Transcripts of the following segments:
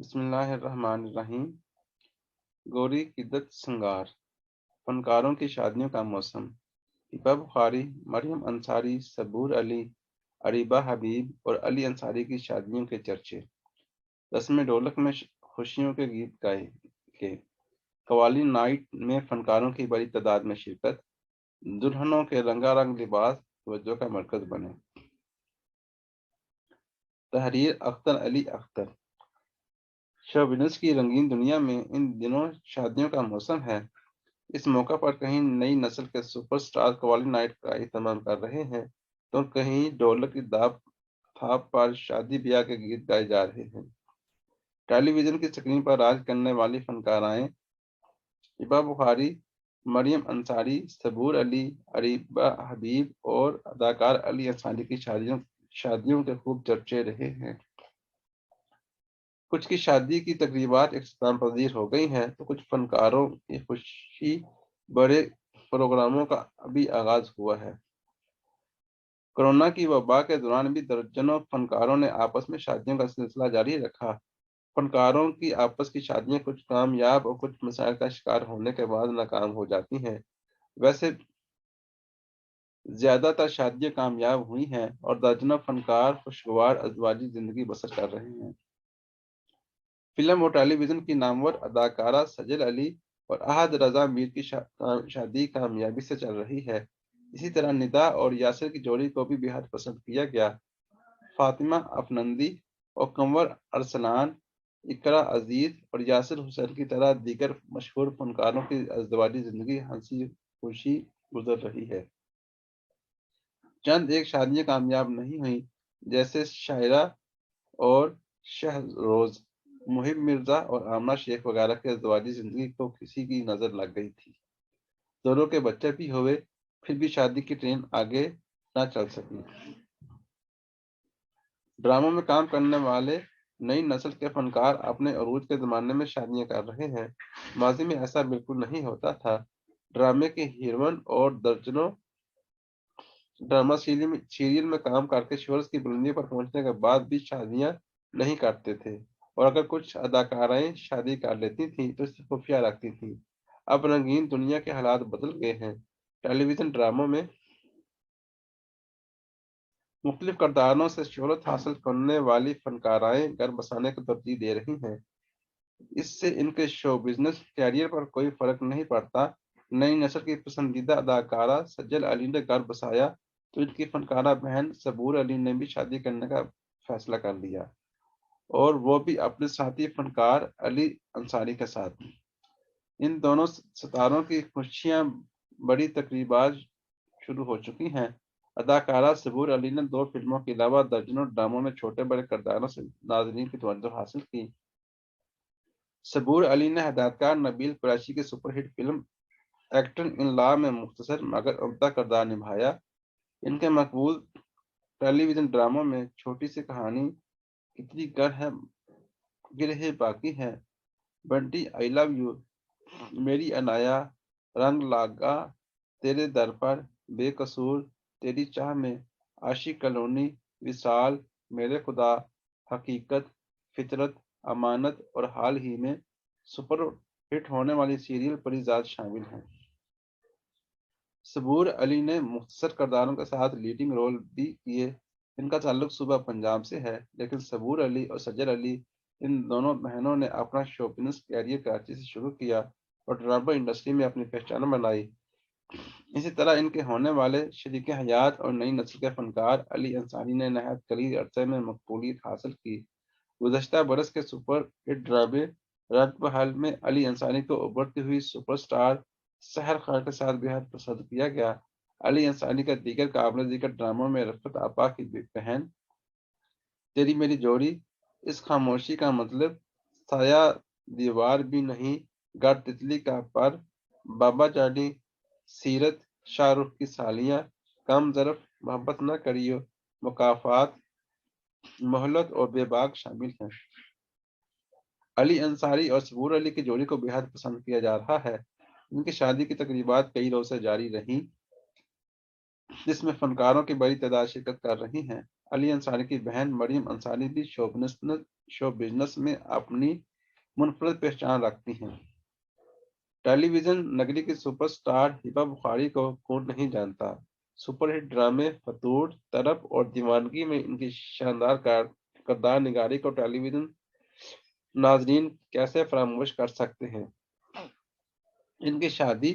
بسم اللہ الرحمن الرحیم۔ گوری قدت سنگار، فنکاروں کی شادیوں کا موسم۔ ہبہ بخاری، مریم انصاری، صبور علی، اریبہ حبیب اور علی انصاری کی شادیوں کے چرچے۔ رسم ڈولک میں خوشیوں کے گیت گائے گئے۔ قوالی نائٹ میں فنکاروں کی بڑی تعداد میں شرکت۔ دلہنوں کے رنگا رنگ لباس توجہ کا مرکز بنے۔ تحریر اختر علی اختر۔ شو بزنس کی رنگین دنیا میں ان دنوں شادیوں کا موسم ہے۔ اس موقع پر کہیں نئی نسل کے سپر سٹار قوالی نائٹ کا اہتمام کر رہے ہیں تو کہیں ڈھولک کی تھاپ پر شادی بیاہ کے گیت گائے جا رہے ہیں۔ ٹیلی ویژن کی اسکرین پر راج کرنے والی فنکارائیں ہبہ بخاری، مریم انصاری، صبور علی، اریبہ حبیب اور اداکار علی انصاری کی شادیوں کے خوب چرچے رہے ہیں۔ کچھ کی شادی کی تقریبات اختتام پذیر ہو گئی ہیں تو کچھ فنکاروں کی خوشی بڑے پروگراموں کا ابھی آغاز ہوا ہے۔ کورونا کی وبا کے دوران بھی درجنوں فنکاروں نے آپس میں شادیوں کا سلسلہ جاری رکھا۔ فنکاروں کی آپس کی شادیاں کچھ کامیاب اور کچھ مسائل کا شکار ہونے کے بعد ناکام ہو جاتی ہیں۔ ویسے زیادہ تر شادیاں کامیاب ہوئی ہیں اور درجنوں فنکار خوشگوار ازدواجی زندگی بسر کر رہے ہیں۔ فلم اور ٹیلی ویژن کی نامور اداکارہ سجل علی اور احد رضا میر کی شادی کامیابی سے چل رہی ہے۔ اسی طرح ندا اور یاسر کی جوڑی کو بھی بہت پسند کیا گیا۔ فاطمہ افندی اور کنور ارسلان، اقرا عزیز اور یاسر حسین کی طرح دیگر مشہور فنکاروں کی ازدواجی زندگی ہنسی خوشی گزر رہی ہے۔ چند ایک شادیاں کامیاب نہیں ہوئیں، جیسے شاعرہ اور شہروز، محب مرزا اور آمنہ شیخ وغیرہ کی ازدواجی زندگی کو کسی کی نظر لگ گئی تھی۔ دونوں کے بچے بھی ہوئے، پھر بھی شادی کی ٹرین آگے نہ چل سکی۔ ڈراموں میں کام کرنے والے نئی نسل کے فنکار اپنے عروج کے زمانے میں شادیاں کر رہے ہیں۔ ماضی میں ایسا بالکل نہیں ہوتا تھا۔ ڈرامے کی ہیروئن اور درجنوں ڈرامہ سیریل میں کام کر کے شہرت کی بلندی پر پہنچنے کے بعد بھی شادیاں نہیں کرتے تھے، اور اگر کچھ اداکارائیں شادی کر لیتی تھیں تو اسے خفیہ رکھتی تھیں۔ اب رنگین دنیا کے حالات بدل گئے ہیں۔ ٹیلی ویژن ڈراموں میں مختلف کرداروں سے شہرت حاصل کرنے والی فنکارائیں گھر بسانے کو ترجیح دے رہی ہیں۔ اس سے ان کے شو بزنس کیریئر پر کوئی فرق نہیں پڑتا۔ نئی نسل کی پسندیدہ اداکارہ سجل علی نے گھر بسایا تو ان کی فنکارہ بہن صبور علی نے بھی شادی کرنے کا فیصلہ کر لیا، اور وہ بھی اپنے ساتھی فنکار علی انصاری کے ساتھ۔ ان دونوں ستاروں کی خوشیاں بڑی تقریبات شروع ہو چکی ہیں۔ اداکارہ صبور علی نے 2 فلموں کے علاوہ درجنوں ڈراموں میں چھوٹے بڑے کرداروں سے ناظرین کی توجہ حاصل کی۔ صبور علی نے ہدایتکار نبیل قریشی کی سپر ہٹ فلم ایکٹر ان لا میں مختصر مگر عمدہ کردار نبھایا۔ ان کے مقبول ٹیلی ویژن ڈراموں میں چھوٹی سی کہانی، کتنی گرہ باقی ہے، بنٹی آئی لو یو، میری عنایا، رنگ لاگا، تیرے در پر، بے قصور، تیری چاہ میں، عاشق کالونی، وصال، میرے خدا، حقیقت، فطرت، امانت اور حال ہی میں سپر ہٹ ہونے والی سیریل پری ذات شامل ہیں۔ صبور علی نے مختصر کرداروں کے ساتھ لیڈنگ رول بھی کیے۔ ان کا تعلق صوبہ پنجاب سے ہے، لیکن صبور علی اور سجل علی ان دونوں بہنوں نے اپنا شو بزنس کیریئر کراچی سے شروع کیا اور ڈرامہ انڈسٹری میں اپنی پہچان بنائی۔ اسی طرح ان کے ہونے والے شریک حیات اور نئی نسل کے فنکار علی انصاری نے نہایت قلیل عرصے میں مقبولیت حاصل کی۔ گزشتہ برس کے سپر ہٹ ڈرامے رنگ محل میں علی انصاری کو ابھرتی ہوئی سپر سٹار سحر خان کے ساتھ بہت پسند کیا گیا۔ علی انصاری کا دیگر قابل ذکر ڈراموں میں رفعت آپا کی بہن، تیری میری جوڑی، اس خاموشی کا مطلب، سایہ دیوار بھی نہیں، گر تتلی کا پر، بابا جانی، سیرت، شاہ رخ کی سالیاں، کم ظرف، محبت نہ کریو، مکافات، مہلت اور بے باک شامل ہیں۔ علی انصاری اور صبور علی کی جوڑی کو بہت پسند کیا جا رہا ہے۔ ان کی شادی کی تقریبات کئی روز سے جاری رہیں، جس میں فنکاروں کی بڑی تعداد شرکت کر رہی ہیں۔ علی انصاری کی بہن مریم انصاری بھی شو بزنس میں اپنی منفرد پہچان رکھتی ہیں۔ ٹیلی ویژن نگری کی سپر سٹار ہبہ بخاری کو کون نہیں جانتا؟ سپر ہٹ ڈرامے فتور، طرب اور دیوانگی میں ان کی شاندار کردار نگاری کو ٹیلی ویژن ناظرین کیسے فراموش کر سکتے ہیں؟ ان کی شادی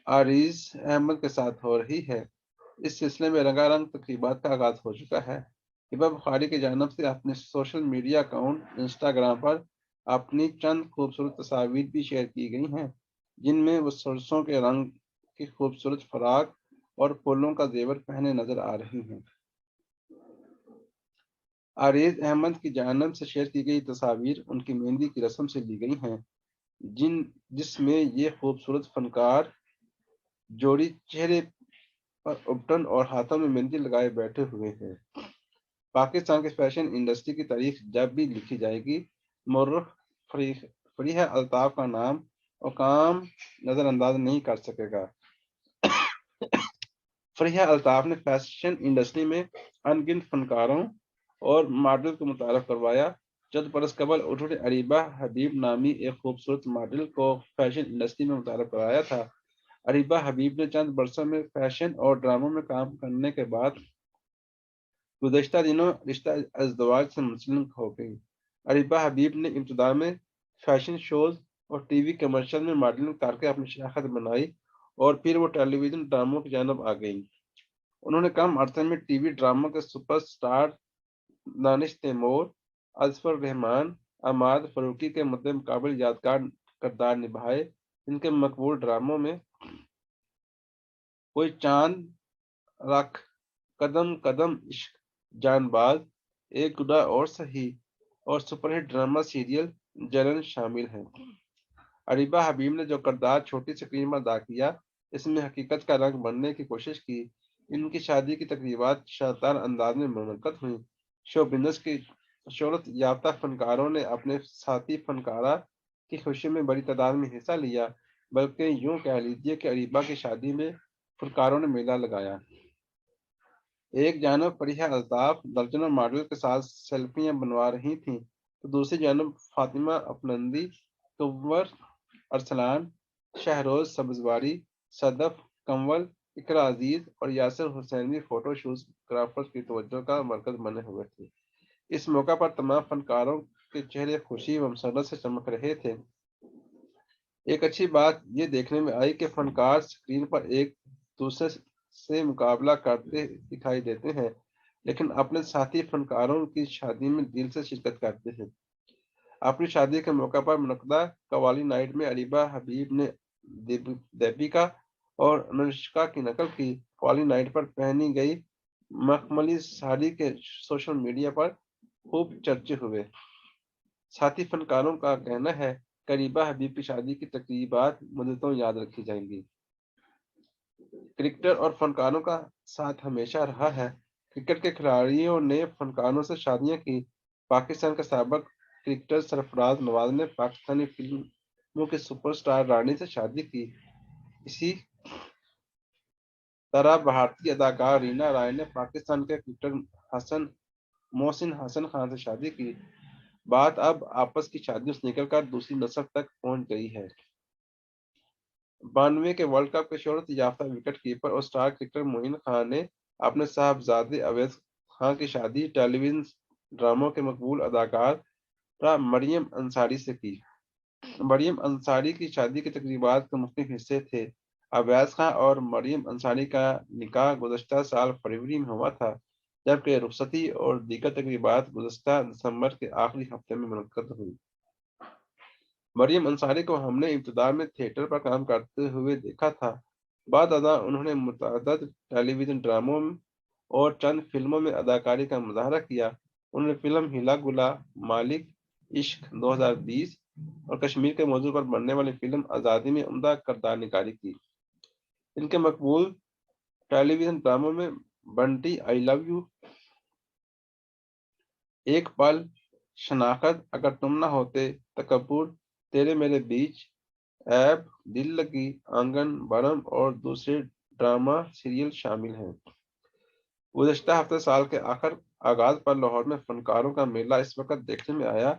عارض احمد کے ساتھ ہو رہی ہے۔ اس سلسلے میں رنگا رنگ تقریبات کا آغاز ہو چکا ہے۔ ہبہ بخاری کی جانب سے اپنے سوشل میڈیا اکاؤنٹ انسٹاگرام پر اپنی چند خوبصورت تصاویر بھی شیئر کی گئی ہیں، جن میں وہ سرسوں کے رنگ کی خوبصورت فراق اور پھولوں کا زیور پہنے نظر آ رہی ہیں۔ عارض احمد کی جانب سے شیئر کی گئی تصاویر ان کی مہندی کی رسم سے لی گئی ہیں، جس میں یہ خوبصورت فنکار جوڑی چہرے پر ابٹن اور ہاتھوں میں مہندی لگائے بیٹھے ہوئے ہیں۔ پاکستان کی فیشن انڈسٹری کی تاریخ جب بھی لکھی جائے گی، مورخ فریحہ الطاف کا نام اور کام نظر انداز نہیں کر سکے گا۔ فریحہ الطاف نے فیشن انڈسٹری میں ان گنت فنکاروں اور ماڈل کو متعارف کروایا۔ چند برس قبل انہوں نے اریبہ حبیب نامی ایک خوبصورت ماڈل کو فیشن انڈسٹری میں متعارف کرایا تھا۔ اریبہ حبیب نے چند برسوں میں فیشن اور ڈراموں میں کام کرنے کے بعد گزشتہ دنوں رشتہ ازدواج سے منسلک ہو گئی۔ اریبہ حبیب نے ابتدا میں فیشن شوز اور ٹی وی کمرشل میں ماڈلنگ کر کے اپنی شناخت بنائی اور پھر وہ ٹیلی ویژن ڈراموں کی جانب آ گئیں۔ انہوں نے کم عرصے میں ٹی وی ڈراموں کے سپر سٹار دانش تیمور، اظفر رحمان، عماد فاروقی کے مقابل یادگار کردار نبھائے۔ ان کے مقبول ڈراموں میں کوئی چاند رکھ، قدم قدم عشق، جان باز، ایک گناہ اور سہی اور سپر ہٹ ڈرامہ سیریل جلن شامل ہیں۔ اریبہ حبیب نے جو کردار چھوٹی اسکرین پر ادا کیا، اس میں حقیقت کا رنگ بننے کی کوشش کی۔ ان کی شادی کی تقریبات شاندار انداز میں منعقد ہوئیں۔ شو بزنس کی شہرت یافتہ فنکاروں نے اپنے ساتھی فنکارہ کی خوشی میں بڑی تعداد میں حصہ لیا، بلکہ یوں کہہ لیجیے کہ اریبہ کی شادی میں فنکاروں نے میلہ لگایا۔ ایک جانب فریحہ الطاف درجنوں ماڈل کے ساتھ سیلفیاں بنوا رہی تھیں، تو دوسری جانب فاطمہ افندی، کنور ارسلان، شہروز سبزواری، صدف کنول، اقرا عزیز اور یاسر حسین بھی فوٹو شوٹ گرافرز کی توجہ کا مرکز بنے ہوئے تھے۔ اس موقع پر تمام فنکاروں کے چہرے خوشی و مسرت سے چمک رہے تھے۔ ایک اچھی بات یہ دیکھنے میں آئی کہ فنکار اسکرین پر ایک دوسرے سے مقابلہ کرتے دکھائی دیتے ہیں، لیکن اپنے ساتھی فنکاروں کی شادی میں دل سے شرکت کرتے ہیں۔ اپنی شادی کے موقع پر منعقدہ قوالی نائٹ میں اریبہ حبیب نے دیپیکا اور انوشکا کی نقل کی۔ قوالی نائٹ پر پہنی گئی مخملی ساڑی کے سوشل میڈیا پر خوب چرچے ہوئے۔ ساتھی فنکاروں کا کہنا ہے کہ اریبہ حبیب کی شادی کی تقریبات مدتوں یاد رکھی جائیں گی۔ کرکٹر اور فنکاروں کا ساتھ ہمیشہ رہا ہے۔ کرکٹ کے کھلاڑیوں نے فنکاروں سے شادیاں کی۔ پاکستان کے سابق کرکٹر سرفراز نواز نے پاکستانی فلموں کی سپر سٹار رانی سے شادی کی۔ اسی طرح بھارتی اداکار رینا رائے نے پاکستان کے کرکٹر محسن حسن خان سے شادی کی۔ بات اب آپس کی شادیوں سے نکل کر دوسری نسل تک پہنچ گئی ہے۔ 92 کے ورلڈ کپ کے شہرت یافتہ وکٹ کیپر اور سٹار کرکٹر معین خان نے اپنے صاحبزادے اویس خان کی شادی ٹیلی ویژن ڈراموں کے مقبول اداکارہ مریم انصاری سے کی۔ مریم انصاری کی شادی کی تقریبات کے مختلف حصے تھے۔ اویس خان اور مریم انصاری کا نکاح گزشتہ سال فروری میں ہوا تھا، جبکہ رخصتی اور دیگر تقریبات گزشتہ دسمبر کے آخری ہفتے میں منعقد ہوئی۔ مریم انصاری کو ہم نے ابتدا میں تھیٹر پر کام کرتے ہوئے دیکھا تھا۔ بعد ازاں انہوں نے متعدد ٹیلی ویژن ڈراموں اور چند فلموں میں اداکاری کا مظاہرہ کیا۔ انہوں نے فلم ہلا گلا، مالک عشق 2020 اور کشمیر کے موضوع پر بننے والی فلم آزادی میں عمدہ کردار نگاری کی۔ ان کے مقبول ٹیلی ویژن ڈراموں میں بنٹی، آئی لو یو، ایک پل، شناخت، اگر تم نہ ہوتے، تکبر، تیرے میرے بیچ، عیب، دل لگی، آنگن، برہم اور دوسرے ڈرامہ سیریل شامل ہیں۔ گزشتہ ہفتے سال کے آغاز پر لاہور میں فنکاروں کا میلہ اس وقت دیکھنے میں آیا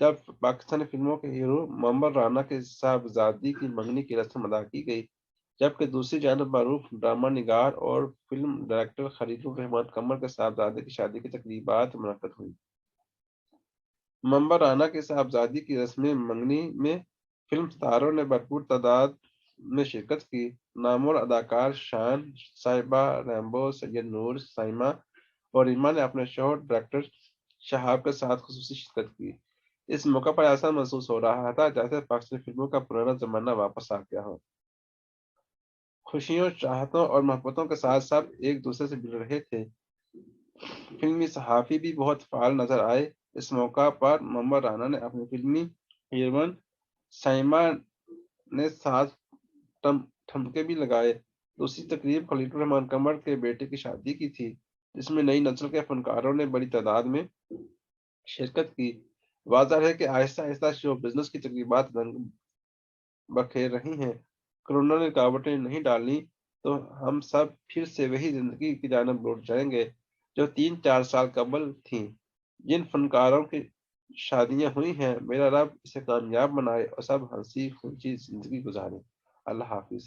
جب پاکستانی فلموں کے ہیرو محمد رانا کی صاحبزادی کی منگنی کی رسم ادا کی گئی، جبکہ دوسری جانب معروف ڈرامہ نگار اور فلم ڈائریکٹر خلیل الرحمان قمر کے صاحبزادے کی شادی کی تقریبات منعقد ہوئی۔ محمد رانا کی صاحبزادی کی رسم منگنی میں فلم ستاروں نے بھرپور تعداد میں شرکت کی۔ نامور اداکار شان، صاحبہ ریمبو، سید نور، سائمہ اور ریما نے اپنے شوہر ڈائریکٹر شہاب کے ساتھ خصوصی شرکت کی۔ اس موقع پر ایسا محسوس ہو رہا تھا جیسے پاکستانی فلموں کا پرانا زمانہ واپس آ گیا ہو۔ خوشیوں، چاہتوں اور محبتوں کے ساتھ سب ایک دوسرے سے مل رہے تھے۔ فلمی صحافی بھی بہت فعال نظر آئے۔ اس موقع پر محمد رانا نے اپنی فلمی ہیروئن سائمہ نے ساتھ ٹھمکے بھی لگائے۔ دوسری تقریب خلیل الرحمان قمر کے بیٹے کی شادی کی تھی، جس میں نئی نسل کے فنکاروں نے بڑی تعداد میں شرکت کی۔ واضح ہے کہ آہستہ آہستہ شو بزنس کی تقریبات رنگ بکھیر رہی ہیں۔ کرونا نے رکاوٹیں نہیں ڈالیں تو ہم سب پھر سے وہی زندگی کی جانب لوٹ جائیں گے جو 3-4 سال قبل تھیں۔ جن فنکاروں کی شادیاں ہوئی ہیں، میرا رب اسے کامیاب بنائے اور سب ہنسی خوشی زندگی گزاریں۔ اللہ حافظ۔